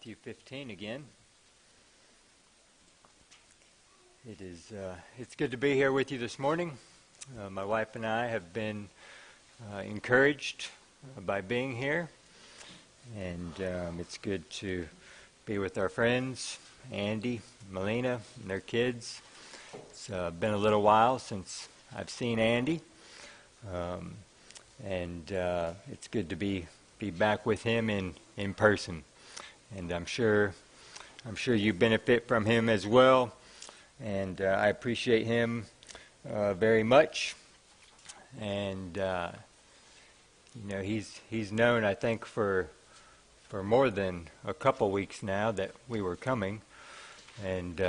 Matthew 15 again. It's good to be here with you this morning. My wife and I have been encouraged by being here, and it's good to be with our friends, Andy, Melina, and their kids. It's been a little while since I've seen Andy, and it's good to be back with him in person. And I'm sure you benefit from him as well, and I appreciate him very much. And he's known, I think, for more than a couple weeks now that we were coming. And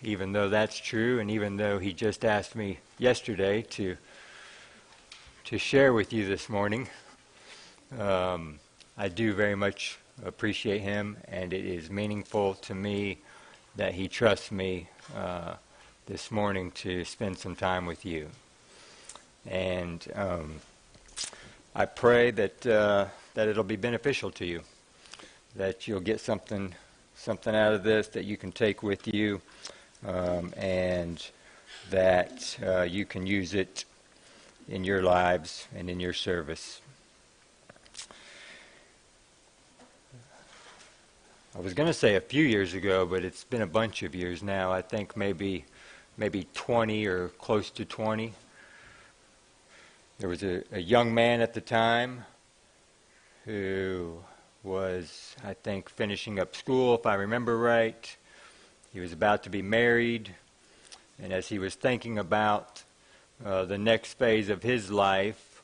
even though that's true, and even though he just asked me yesterday to share with you this morning, I do very much appreciate him, and it is meaningful to me that he trusts me this morning to spend some time with you. And I pray that it'll be beneficial to you, that you'll get something out of this that you can take with you, and that you can use it in your lives and in your service. I was going to say a few years ago, but it's been a bunch of years now. I think maybe 20 or close to 20. There was a young man at the time who was, I think, finishing up school, if I remember right. He was about to be married, and as he was thinking about the next phase of his life,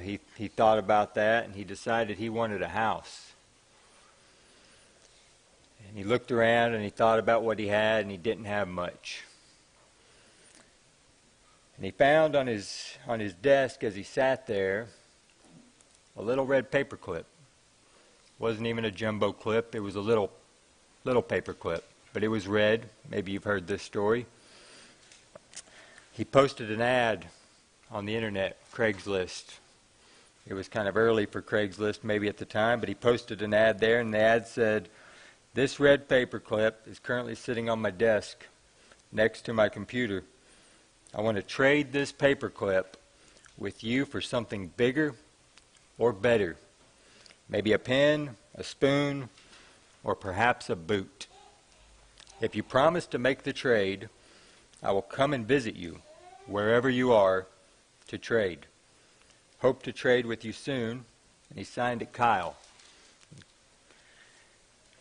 he thought about that, and he decided he wanted a house. And he looked around and he thought about what he had, and he didn't have much. And he found on his desk as he sat there a little red paper clip. Wasn't even a jumbo clip, it was a little paper clip, but it was red. Maybe you've heard this story. He posted an ad on the internet, Craigslist. It was kind of early for Craigslist maybe at the time, but he posted an ad there, and the ad said, "This red paper clip is currently sitting on my desk next to my computer. I want to trade this paper clip with you for something bigger or better. Maybe a pen, a spoon, or perhaps a boot. If you promise to make the trade, I will come and visit you wherever you are to trade. Hope to trade with you soon." And he signed it Kyle.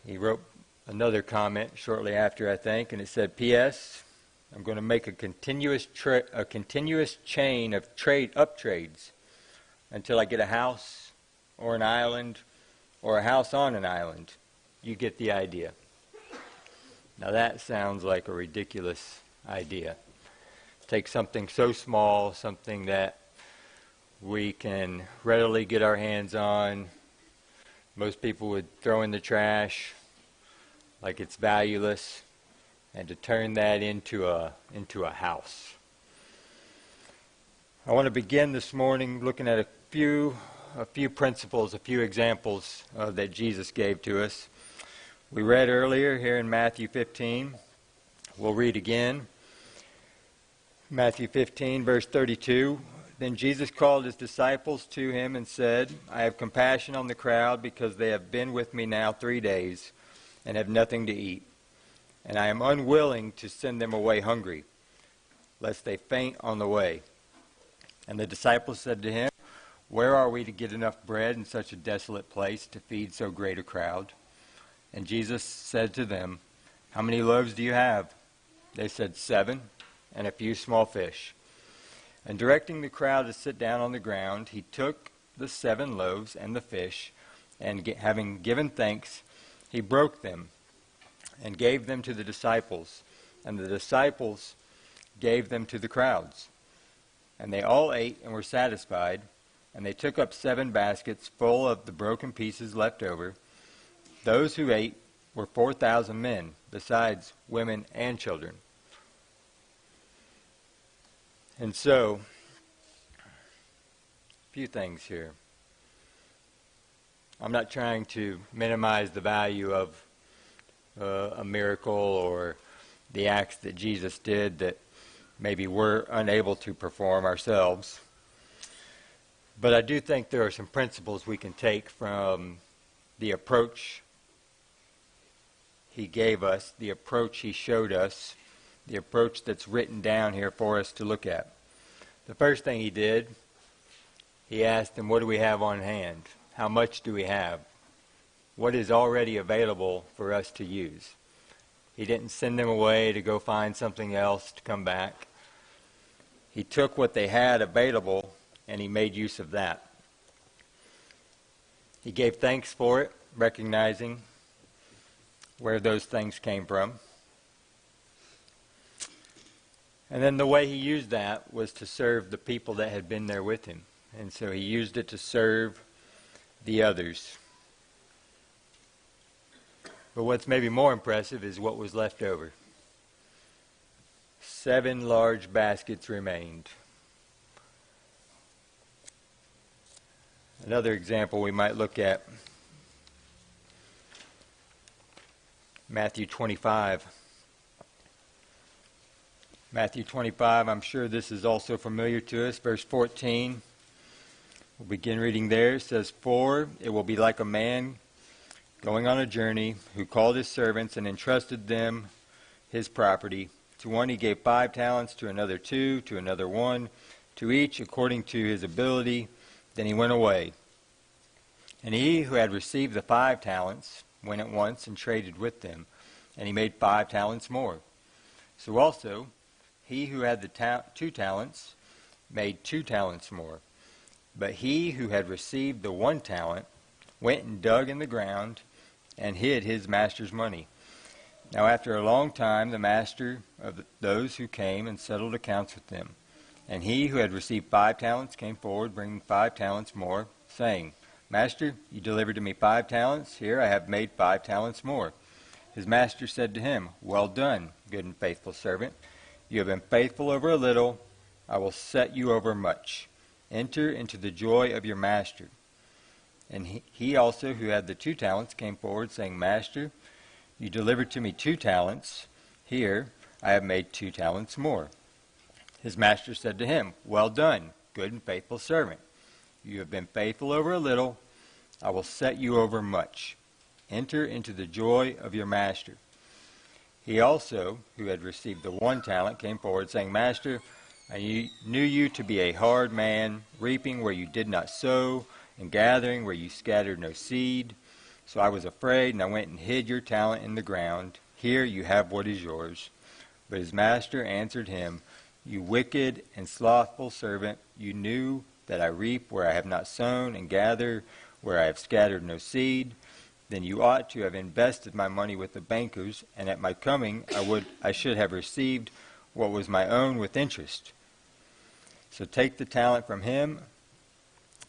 He wrote another comment shortly after, I think, and it said, "P.S. I'm going to make a continuous chain of trades until I get a house or an island or a house on an island. You get the idea." Now that sounds like a ridiculous idea. Take something so small, something that we can readily get our hands on. Most people would throw in the trash like it's valueless, and to turn that into a house. I want to begin this morning looking at a few principles, a few examples that Jesus gave to us. We read earlier here in Matthew 15. We'll read again. Matthew 15, verse 32. "Then Jesus called his disciples to him and said, I have compassion on the crowd because they have been with me now 3 days and have nothing to eat. And I am unwilling to send them away hungry, lest they faint on the way. And the disciples said to him, Where are we to get enough bread in such a desolate place to feed so great a crowd? And Jesus said to them, How many loaves do you have? They said, 7, and a few small fish. And directing the crowd to sit down on the ground, he took the 7 loaves and the fish, and having given thanks, he broke them and gave them to the disciples, and the disciples gave them to the crowds. And they all ate and were satisfied, and they took up 7 baskets full of the broken pieces left over. Those who ate were 4,000 men, besides women and children." And so, a few things here. I'm not trying to minimize the value of a miracle or the acts that Jesus did that maybe we're unable to perform ourselves. But I do think there are some principles we can take from the approach he gave us, the approach he showed us, the approach that's written down here for us to look at. The first thing he did, he asked them, what do we have on hand? How much do we have? What is already available for us to use? He didn't send them away to go find something else to come back. He took what they had available and he made use of that. He gave thanks for it, recognizing where those things came from. And then the way he used that was to serve the people that had been there with him. And so he used it to serve the others. But what's maybe more impressive is what was left over. 7 large baskets remained. Another example we might look at, Matthew 25. Matthew 25, I'm sure this is also familiar to us. Verse 14, we'll begin reading there. It says, "For it will be like a man going on a journey, who called his servants and entrusted them his property. To one he gave 5 talents, to another 2, to another 1, to each according to his ability. Then he went away. And he who had received the 5 talents went at once and traded with them, and he made 5 talents more. So also he who had the 2 talents made 2 talents more. But he who had received the 1 talent went and dug in the ground and hid his master's money. Now after a long time the master of those who came and settled accounts with them. And he who had received 5 talents came forward, bringing 5 talents more, saying, Master, you delivered to me 5 talents. Here I have made 5 talents more. His master said to him, Well done, good and faithful servant. You have been faithful over a little. I will set you over much. Enter into the joy of your master. And he also who had the 2 talents came forward, saying, Master, you delivered to me 2 talents. Here I have made 2 talents more. His master said to him, Well done, good and faithful servant. You have been faithful over a little. I will set you over much. Enter into the joy of your master. He also, who had received the 1 talent, came forward, saying, Master, I knew you to be a hard man, reaping where you did not sow, and gathering where you scattered no seed. So I was afraid, and I went and hid your talent in the ground. Here you have what is yours. But his master answered him, You wicked and slothful servant, you knew that I reap where I have not sown, and gather where I have scattered no seed. Then you ought to have invested my money with the bankers, and at my coming I should have received what was my own with interest. So take the talent from him,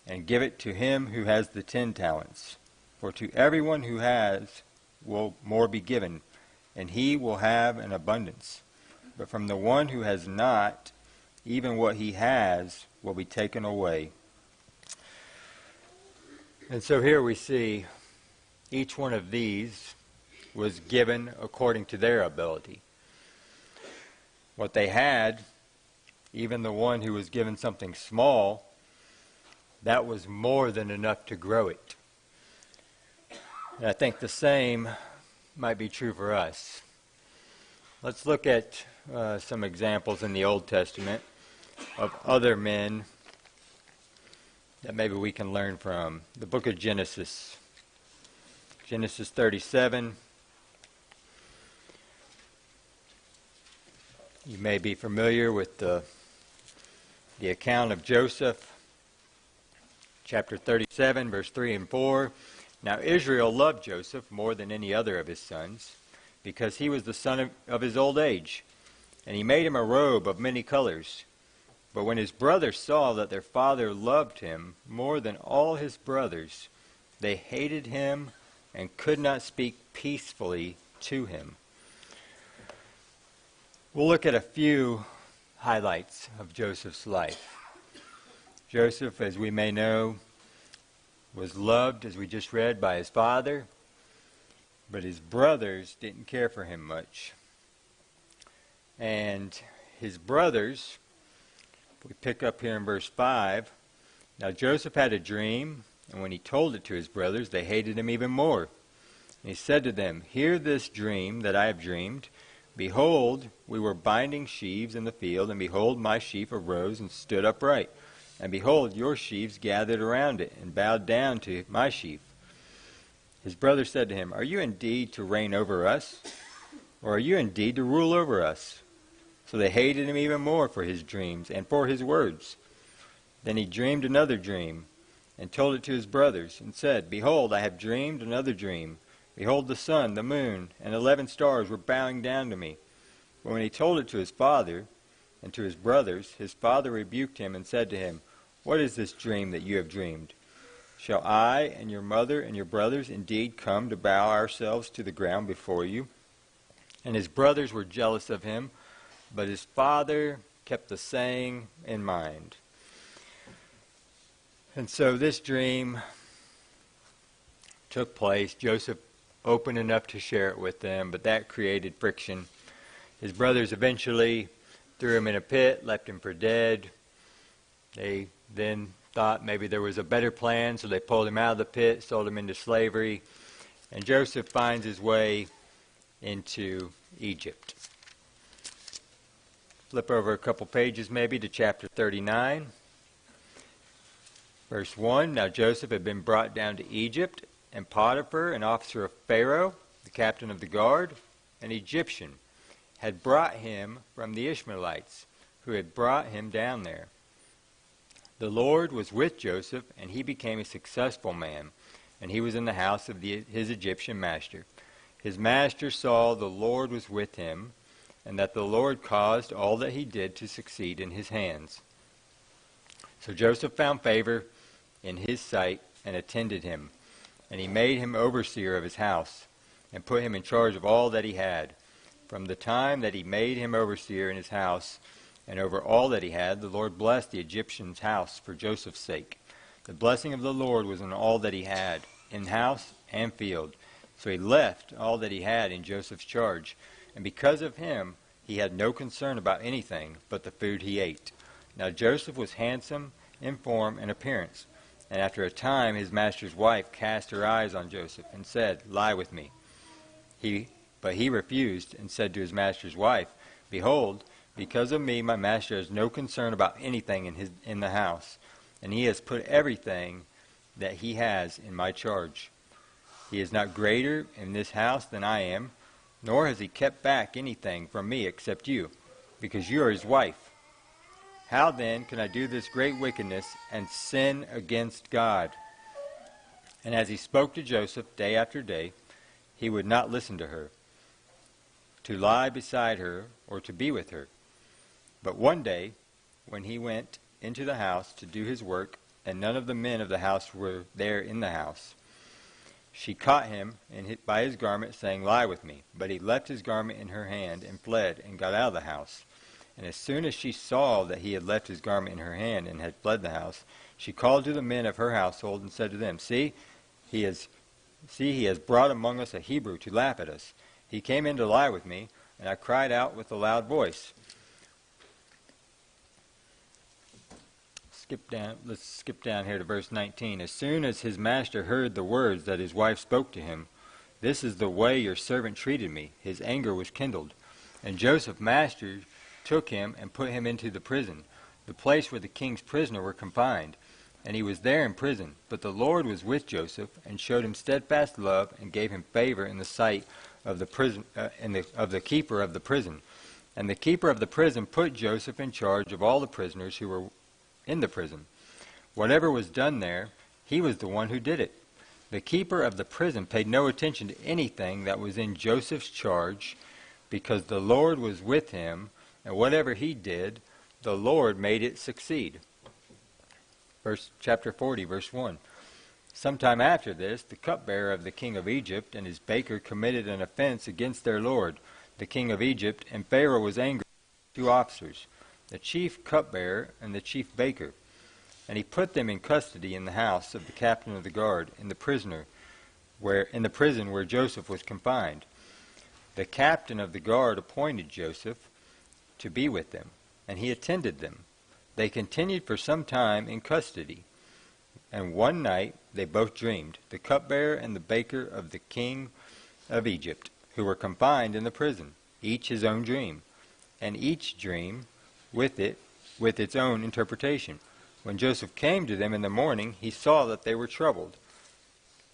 and give it to him who has the 10 talents. For to everyone who has will more be given, and he will have an abundance. But from the one who has not, even what he has will be taken away." And so here we see each one of these was given according to their ability. What they had, even the one who was given something small, that was more than enough to grow it. And I think the same might be true for us. Let's look at some examples in the Old Testament of other men that maybe we can learn from. The book of Genesis. Genesis 37. You may be familiar with the account of Joseph. Chapter 37, verse 3 and 4. Now Israel loved Joseph more than any other of his sons, because he was the son of his old age. And he made him a robe of many colors. But when his brothers saw that their father loved him more than all his brothers, they hated him and could not speak peacefully to him. We'll look at a few highlights of Joseph's life. Joseph, as we may know, was loved, as we just read, by his father, but his brothers didn't care for him much. And his brothers, we pick up here in verse 5, now Joseph had a dream, and when he told it to his brothers, they hated him even more. And he said to them, hear this dream that I have dreamed. Behold, we were binding sheaves in the field, and behold, my sheaf arose and stood upright. And behold, your sheaves gathered around it, and bowed down to my sheaf. His brothers said to him, are you indeed to reign over us? Or are you indeed to rule over us? So they hated him even more for his dreams and for his words. Then he dreamed another dream, and told it to his brothers, and said, behold, I have dreamed another dream. Behold, the sun, the moon, and 11 stars were bowing down to me. But when he told it to his father and to his brothers, his father rebuked him and said to him, what is this dream that you have dreamed? Shall I and your mother and your brothers indeed come to bow ourselves to the ground before you? And his brothers were jealous of him, but his father kept the saying in mind. And so this dream took place. Joseph opened up to share it with them, but that created friction. His brothers eventually threw him in a pit, left him for dead. They then thought maybe there was a better plan, so they pulled him out of the pit, sold him into slavery, and Joseph finds his way into Egypt. Flip over a couple pages maybe to chapter 39. Verse 1, now Joseph had been brought down to Egypt, and Potiphar, an officer of Pharaoh, the captain of the guard, an Egyptian, had brought him from the Ishmaelites, who had brought him down there. The Lord was with Joseph, and he became a successful man, and he was in the house of his Egyptian master. His master saw the Lord was with him, and that the Lord caused all that he did to succeed in his hands. So Joseph found favor in his sight and attended him. And he made him overseer of his house, and put him in charge of all that he had. From the time that he made him overseer in his house, and over all that he had, the Lord blessed the Egyptian's house for Joseph's sake. The blessing of the Lord was on all that he had, in house and field. So he left all that he had in Joseph's charge. And because of him, he had no concern about anything but the food he ate. Now Joseph was handsome in form and appearance. And after a time his master's wife cast her eyes on Joseph and said, lie with me. But he refused and said to his master's wife, behold, because of me my master has no concern about anything in the house, and he has put everything that he has in my charge. He is not greater in this house than I am, nor has he kept back anything from me except you, because you are his wife. How then can I do this great wickedness and sin against God? And as he spoke to Joseph day after day, he would not listen to her, to lie beside her or to be with her. But one day, when he went into the house to do his work, and none of the men of the house were there in the house, she caught him by his garment, saying, lie with me. But he left his garment in her hand and fled and got out of the house. And as soon as she saw that he had left his garment in her hand and had fled the house, she called to the men of her household and said to them, See, he has brought among us a Hebrew to laugh at us. He came in to lie with me, and I cried out with a loud voice. Let's skip down here to verse 19. As soon as his master heard the words that his wife spoke to him, this is the way your servant treated me, his anger was kindled. And Joseph's master took him and put him into the prison, the place where the king's prisoners were confined. And he was there in prison. But the Lord was with Joseph, and showed him steadfast love, and gave him favor in the sight of the prison, of the keeper of the prison. And the keeper of the prison put Joseph in charge of all the prisoners who were in the prison. Whatever was done there, he was the one who did it. The keeper of the prison paid no attention to anything that was in Joseph's charge, because the Lord was with him, and whatever he did, the Lord made it succeed. Chapter 40, verse 1. Sometime after this, the cupbearer of the king of Egypt and his baker committed an offense against their lord, the king of Egypt, and Pharaoh was angry with the two officers, the chief cupbearer and the chief baker. And he put them in custody in the house of the captain of the guard, in the prison where Joseph was confined. The captain of the guard appointed Joseph to be with them, and he attended them. They continued for some time in custody. And one night they both dreamed, the cupbearer and the baker of the king of Egypt, who were confined in the prison, each his own dream, and each dream with its own interpretation. When Joseph came to them in the morning, he saw that they were troubled.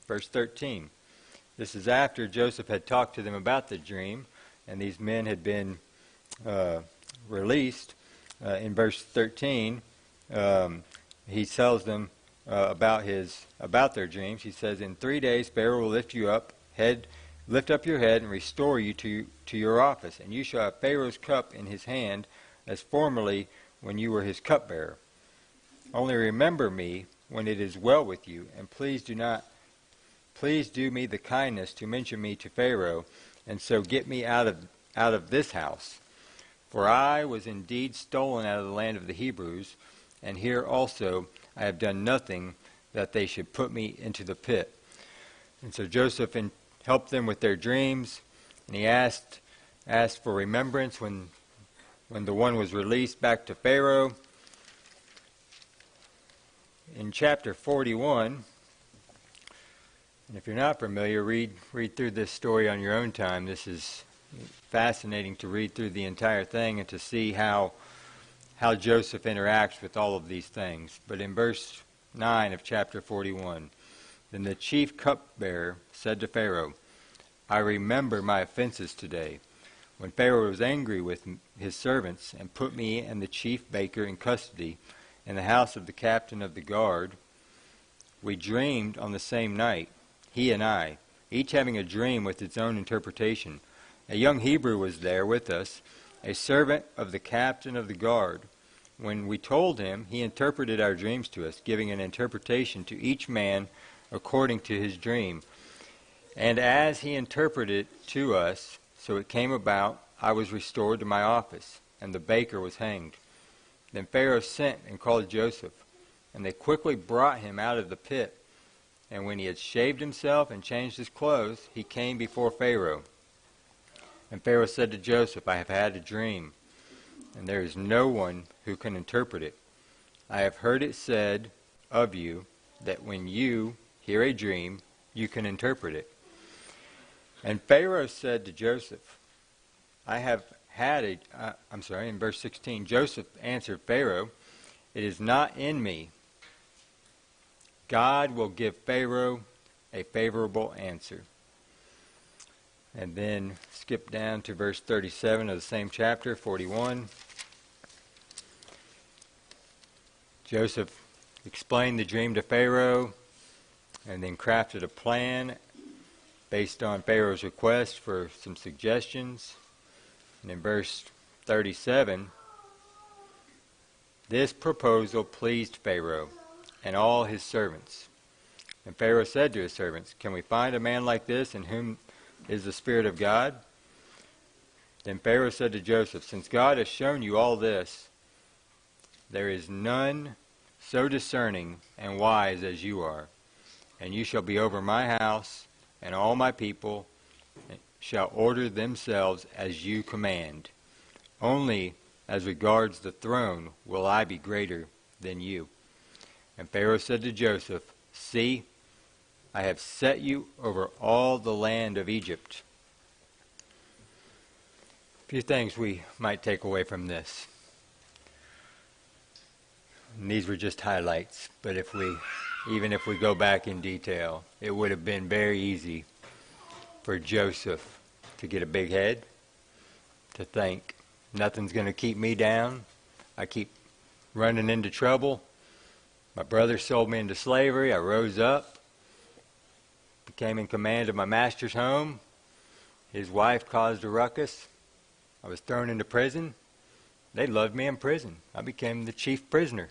Verse 13. This is after Joseph had talked to them about the dream, and these men had been released. In verse 13, he tells them about their dreams. He says, "In 3 days Pharaoh will lift up your head and restore you to your office, and you shall have Pharaoh's cup in his hand, as formerly when you were his cupbearer. Only remember me when it is well with you, and please do me the kindness to mention me to Pharaoh, and so get me out of this house. For I was indeed stolen out of the land of the Hebrews, and here also I have done nothing that they should put me into the pit." And so Joseph helped them with their dreams, and he asked for remembrance when the one was released back to Pharaoh. In chapter 41, and if you're not familiar, read through this story on your own time. This is fascinating to read through the entire thing and to see how Joseph interacts with all of these things. But in verse 9 of chapter 41, "Then the chief cupbearer said to Pharaoh, 'I remember my offenses today, when Pharaoh was angry with his servants and put me and the chief baker in custody in the house of the captain of the guard. We dreamed on the same night, he and I, each having a dream with its own interpretation. A young Hebrew was there with us, a servant of the captain of the guard. When we told him, he interpreted our dreams to us, giving an interpretation to each man according to his dream. And as he interpreted to us, so it came about, I was restored to my office, and the baker was hanged. Then Pharaoh sent and called Joseph, and they quickly brought him out of the pit. And when he had shaved himself and changed his clothes, he came before Pharaoh. And Pharaoh said to Joseph, I have had a dream, and there is no one who can interpret it. I have heard it said of you that when you hear a dream, you can interpret it. And Pharaoh said to Joseph, in verse 16, Joseph answered Pharaoh, it is not in me. God will give Pharaoh a favorable answer. And then skip down to verse 37 of the same chapter, 41. Joseph explained the dream to Pharaoh and then crafted a plan based on Pharaoh's request for some suggestions. And in verse 37, this proposal pleased Pharaoh and all his servants. And Pharaoh said to his servants, can we find a man like this in whom is the Spirit of God? Then Pharaoh said to Joseph, since God has shown you all this, there is none so discerning and wise as you are. And you shall be over my house, and all my people shall order themselves as you command. Only as regards the throne will I be greater than you. And Pharaoh said to Joseph, see, I have set you over all the land of Egypt. A few things we might take away from this. And these were just highlights, but even if we go back in detail, it would have been very easy for Joseph to get a big head, to think, nothing's going to keep me down. I keep running into trouble. My brother sold me into slavery. I rose up, became in command of my master's home. His wife caused a ruckus. I was thrown into prison. They loved me in prison. I became the chief prisoner.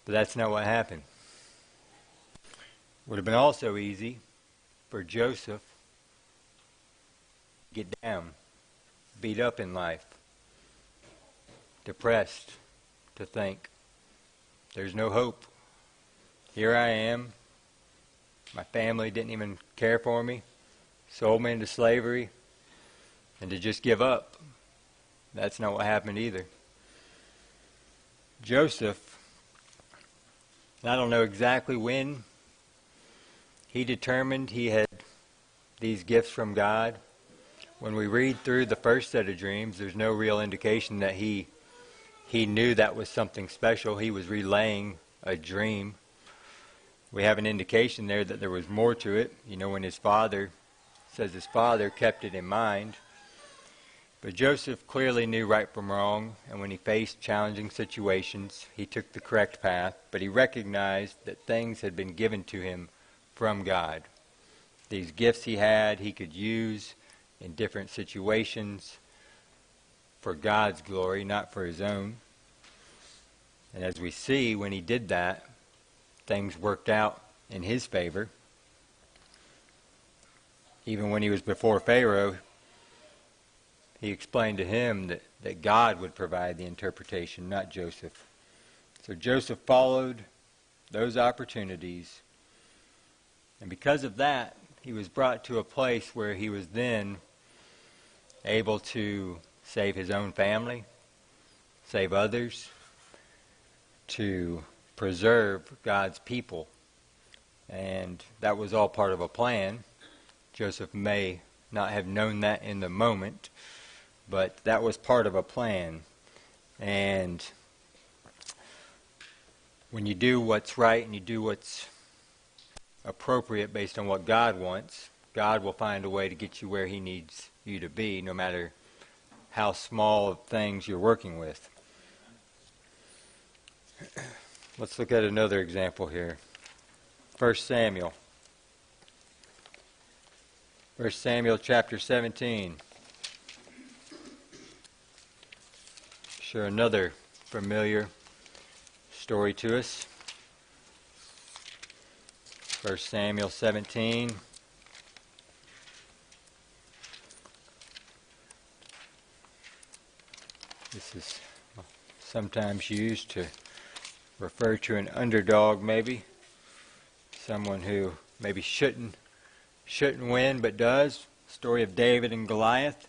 But that's not what happened. Would have been also easy for Joseph to get down, beat up in life, depressed, to think, There's no hope. Here I am. My family didn't even care for me, sold me into slavery, and to just give up. That's not what happened either. Joseph, I don't know exactly when he determined he had these gifts from God. When we read through the first set of dreams, there's no real indication that he knew that was something special. He was relaying a dream. We have an indication there that there was more to it. You know, when his father says his father kept it in mind. But Joseph clearly knew right from wrong, and when he faced challenging situations, he took the correct path, but he recognized that things had been given to him from God. These gifts he had, he could use in different situations for God's glory, not for his own. And as we see, when he did that, things worked out in his favor. Even when he was before Pharaoh, he explained to him that God would provide the interpretation, not Joseph. So Joseph followed those opportunities, and because of that, he was brought to a place where he was then able to save his own family, save others, to preserve God's people. And that was all part of a plan. Joseph may not have known that in the moment, but that was part of a plan. And when you do what's right and you do what's appropriate based on what God wants, God will find a way to get you where he needs you to be, no matter how small of things you're working with. Let's look at another example here. 1 Samuel. 1 Samuel chapter 17. Sure, another familiar story to us. 1 Samuel 17. This is sometimes used to refer to an underdog, maybe. Someone who maybe shouldn't win, but does. Story of David and Goliath.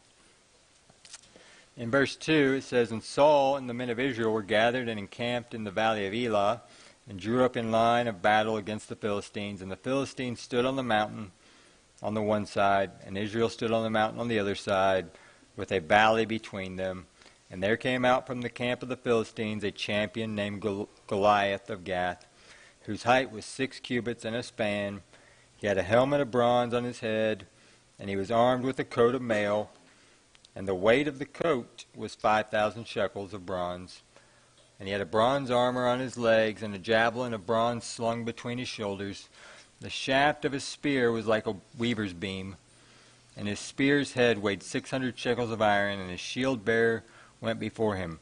In verse 2, it says, "And Saul and the men of Israel were gathered and encamped in the valley of Elah, and drew up in line of battle against the Philistines. And the Philistines stood on the mountain on the one side, and Israel stood on the mountain on the other side, with a valley between them. And there came out from the camp of the Philistines a champion named Goliath of Gath, whose height was 6 cubits and a span. He had a helmet of bronze on his head, and he was armed with a coat of mail, and the weight of the coat was 5,000 shekels of bronze. And he had a bronze armor on his legs, and a javelin of bronze slung between his shoulders. The shaft of his spear was like a weaver's beam, and his spear's head weighed 600 shekels of iron, and his shield bearer went before him.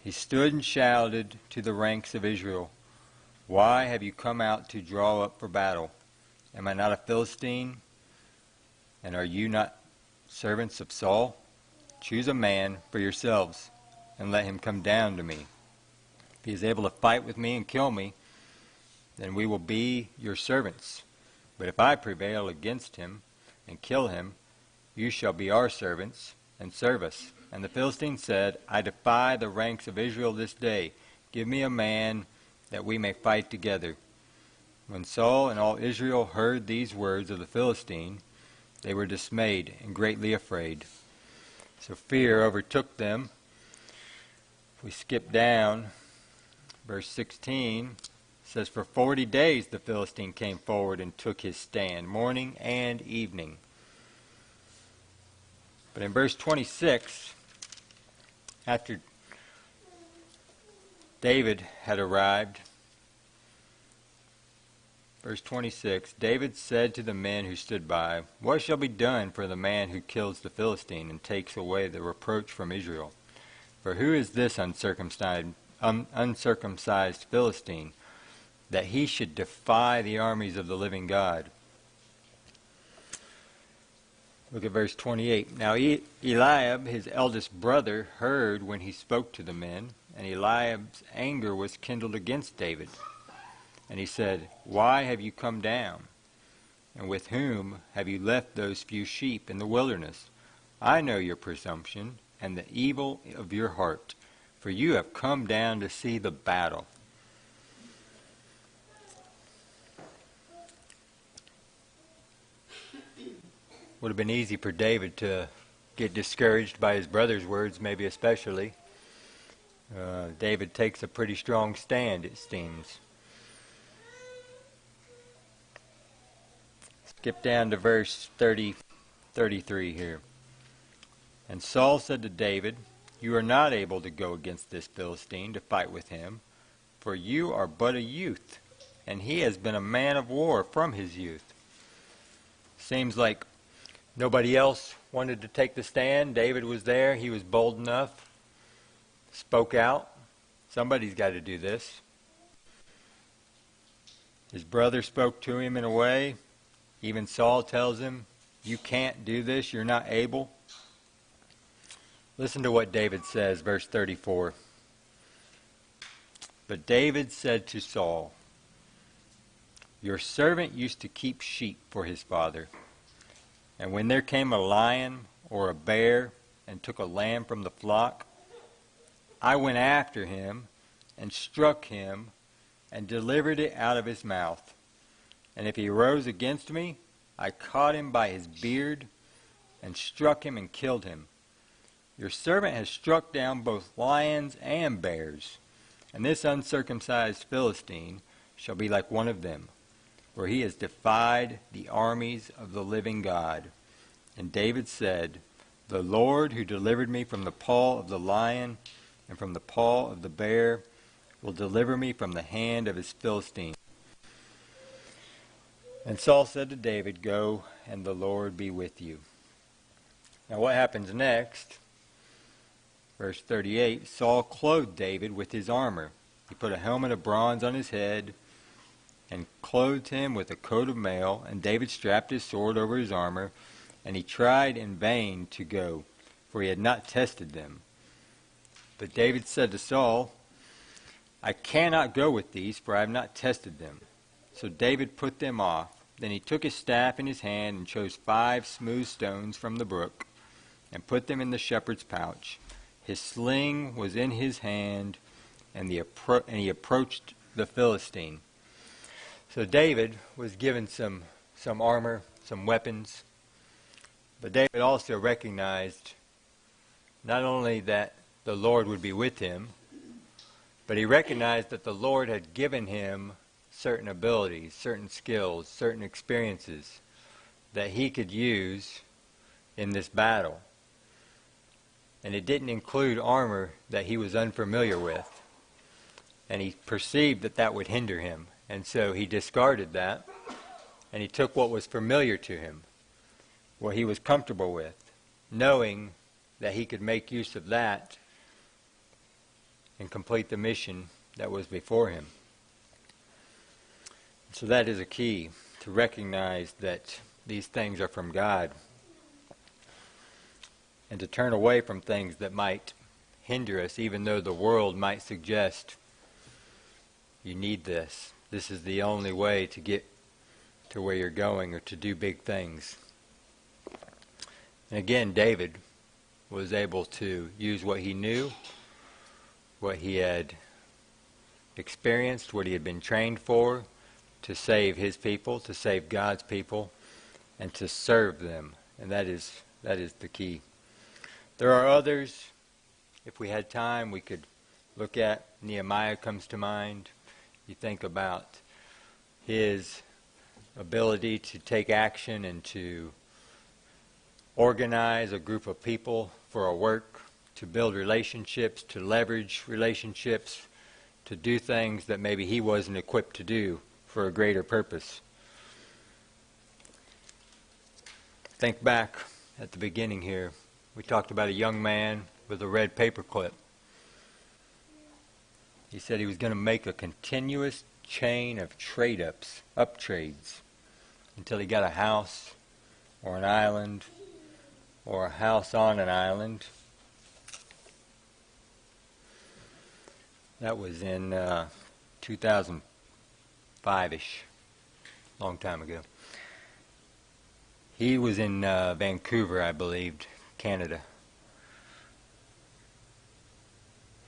He stood and shouted to the ranks of Israel, 'Why have you come out to draw up for battle? Am I not a Philistine? And are you not servants of Saul? Choose a man for yourselves, and let him come down to me. If he is able to fight with me and kill me, then we will be your servants. But if I prevail against him and kill him, you shall be our servants and serve us.' And the Philistine said, 'I defy the ranks of Israel this day. Give me a man that we may fight together.' When Saul and all Israel heard these words of the Philistine, they were dismayed and greatly afraid." So fear overtook them. If we skip down, verse 16 says, "For 40 days the Philistine came forward and took his stand, morning and evening." But in verse 26, after David had arrived, verse 26, David said to the men who stood by, "What shall be done for the man who kills the Philistine and takes away the reproach from Israel? For who is this uncircumcised Philistine, that he should defy the armies of the living God?" Look at verse 28. Now Eliab, his eldest brother, heard when he spoke to the men, and Eliab's anger was kindled against David. And he said, Why have you come down? And with whom have you left those few sheep in the wilderness? I know your presumption and the evil of your heart, for you have come down to see the battle. Would have been easy for David to get discouraged by his brother's words, maybe especially. David takes a pretty strong stand, it seems. Skip down to verse 33 here. And Saul said to David, You are not able to go against this Philistine to fight with him, for you are but a youth, and he has been a man of war from his youth. Seems like nobody else wanted to take the stand. David was there. He was bold enough. Spoke out. Somebody's got to do this. His brother spoke to him in a way. Even Saul tells him, You can't do this. You're not able. Listen to what David says, verse 34. But David said to Saul, Your servant used to keep sheep for his father. And when there came a lion or a bear and took a lamb from the flock, I went after him and struck him and delivered it out of his mouth. And if he rose against me, I caught him by his beard and struck him and killed him. Your servant has struck down both lions and bears, and this uncircumcised Philistine shall be like one of them, for he has defied the armies of the living God. And David said, The Lord who delivered me from the paw of the lion and from the paw of the bear will deliver me from the hand of his Philistine. And Saul said to David, Go, and the Lord be with you. Now what happens next? Verse 38, Saul clothed David with his armor. He put a helmet of bronze on his head and clothed him with a coat of mail, and David strapped his sword over his armor, and he tried in vain to go, for he had not tested them. But David said to Saul, I cannot go with these, for I have not tested them. So David put them off. Then he took his staff in his hand and chose 5 smooth stones from the brook and put them in the shepherd's pouch. His sling was in his hand, and he approached the Philistine. So David was given some armor, some weapons. But David also recognized not only that the Lord would be with him, but he recognized that the Lord had given him certain abilities, certain skills, certain experiences that he could use in this battle. And it didn't include armor that he was unfamiliar with. And he perceived that that would hinder him. And so he discarded that, and he took what was familiar to him, what he was comfortable with, knowing that he could make use of that and complete the mission that was before him. So that is a key, to recognize that these things are from God, and to turn away from things that might hinder us, even though the world might suggest, you need this. This is the only way to get to where you're going or to do big things. And again, David was able to use what he knew, what he had experienced, what he had been trained for, to save his people, to save God's people, and to serve them. And that is the key. There are others. If we had time, we could look at. Nehemiah comes to mind. You think about his ability to take action and to organize a group of people for a work, to build relationships, to leverage relationships, to do things that maybe he wasn't equipped to do for a greater purpose. Think back at the beginning here. We talked about a young man with a red paperclip. He said he was going to make a continuous chain of uptrades, until he got a house or an island or a house on an island. That was in 2005-ish, long time ago. He was in Vancouver, I believed, Canada.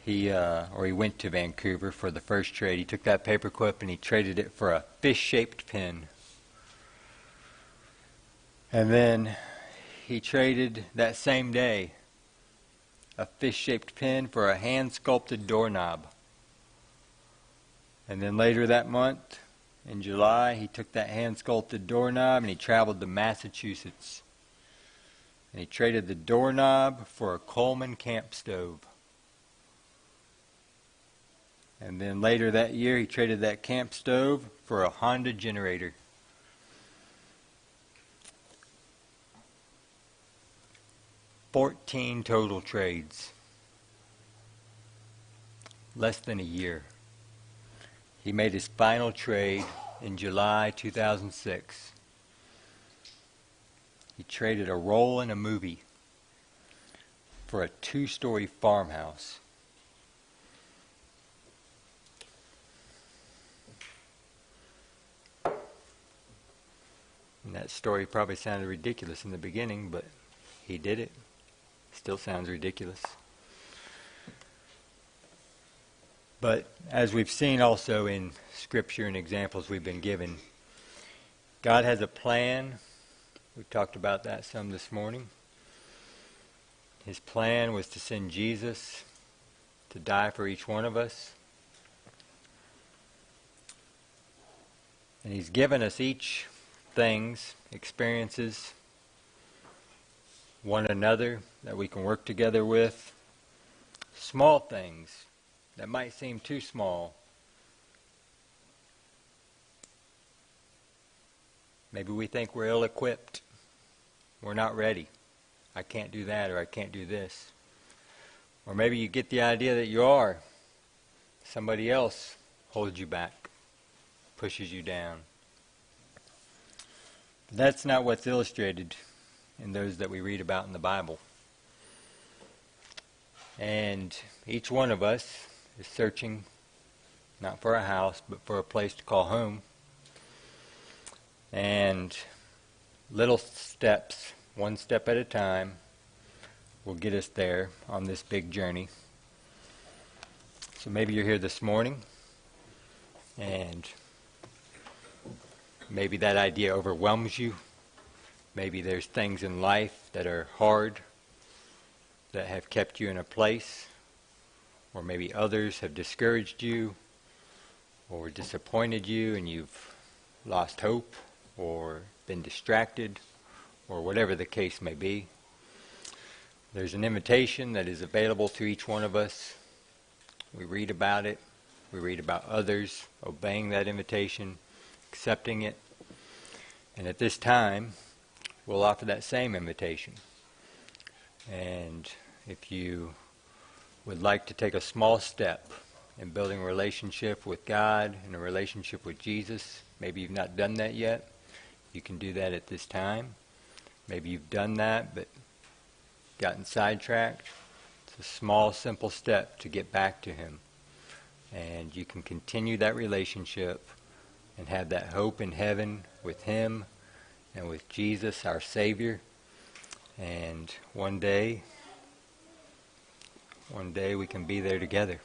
He went to Vancouver for the first trade. He took that paperclip and he traded it for a fish-shaped pen. And then he traded that same day a fish-shaped pen for a hand-sculpted doorknob. And then later that month, in July, he took that hand-sculpted doorknob and he traveled to Massachusetts. And he traded the doorknob for a Coleman camp stove. And then later that year, he traded that camp stove for a Honda generator. $14 total trades. Less than a year. He made his final trade in July 2006. He traded a role in a movie for a 2-story farmhouse. And that story probably sounded ridiculous in the beginning, but he did it. Still sounds ridiculous. But as we've seen also in Scripture and examples we've been given, God has a plan. We talked about that some this morning. His plan was to send Jesus to die for each one of us. And He's given us each things, experiences, one another that we can work together with. Small things that might seem too small. Maybe we think we're ill-equipped. We're not ready. I can't do that, or I can't do this. Or maybe you get the idea that you are. Somebody else holds you back, pushes you down. But that's not what's illustrated in those that we read about in the Bible. And each one of us is searching not for a house, but for a place to call home. And little steps, one step at a time, will get us there on this big journey. So maybe you're here this morning, and maybe that idea overwhelms you. Maybe there's things in life that are hard, that have kept you in a place, or maybe others have discouraged you or disappointed you and you've lost hope or been distracted or whatever the case may be. There's an invitation that is available to each one of us. We read about it. We read about others obeying that invitation, accepting it. And at this time, we'll offer that same invitation. And if you would like to take a small step in building a relationship with God and a relationship with Jesus, maybe you've not done that yet, you can do that at this time. Maybe you've done that but gotten sidetracked. It's a small, simple step to get back to Him. And you can continue that relationship and have that hope in heaven with Him and with Jesus, our Savior. And one day we can be there together.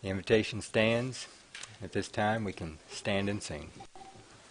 The invitation stands. At this time, we can stand and sing.